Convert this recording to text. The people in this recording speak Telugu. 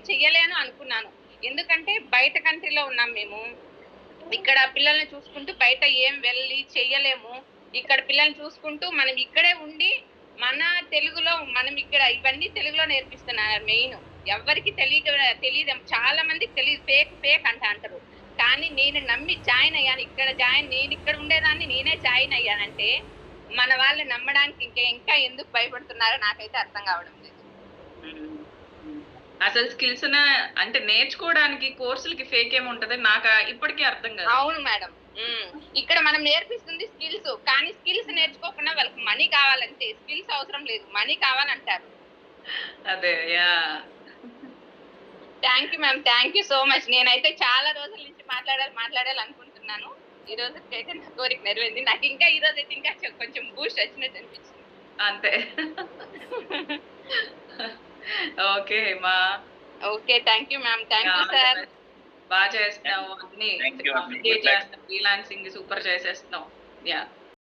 చెయ్యలేను అనుకున్నాను. ఎందుకంటే బయట కంట్రీలో ఉన్నాం మేము. ఇక్కడ పిల్లల్ని చూసుకుంటూ బయట ఏం వెళ్ళి చెయ్యలేము. ఇక్కడ పిల్లల్ని చూసుకుంటూ మనం ఇక్కడే ఉండి మన తెలుగులో మనం ఇక్కడ ఇవన్నీ తెలుగులో నేర్పిస్తున్నారు మెయిన్. ఎవ్వరికి తెలీదు. చాలా మందికి తెలీదు. ఫేక్ అంటారు. కానీ నేను నమ్మి జాయిన్ అయ్యాను. నేను ఇక్కడ ఉండేదాన్ని నేనే జాయిన్ అయ్యానంటే మన వాళ్ళు నమ్మడానికి ఇంకా ఎందుకు భయపడుతున్నారో నాకైతే అర్థం కావడం లేదు. అసలు స్కిల్స్ అంటే నేర్చుకోవడానికి కోర్సులకి ఫేక్ ఏముంటది నాకు ఇప్పటికీ అర్థం కాదు. అవును మేడం. ఇక్కడ మనం నేర్పిస్తుంది స్కిల్స్, కానీ స్కిల్స్ నేర్చుకోకుండా వాళ్ళకి మనీ కావాలంటే స్కిల్స్ అవసరం లేదు, మనీ కావాలంటారు. అదే yeah. Thank you ma'am, thank you so much. నేనైతే చాలా రోజుల నుంచి మాట్లాడాలి అనుకుంటున్నాను. ఈ రోజు అయితే నా కోరిక నెరవేరింది. నాకు ఇంకా ఈ రోజు అయితే ఇంకా కొంచెం బూస్ట్ వచ్చినట్టు అనిపించింది. అంతే. ఓకే మా. Okay, thank you ma'am, thank you sir. బాగా చేస్తున్నావు, అన్ని ఫ్రీలాన్సింగ్ సూపర్ చేసేస్తున్నావు. యా.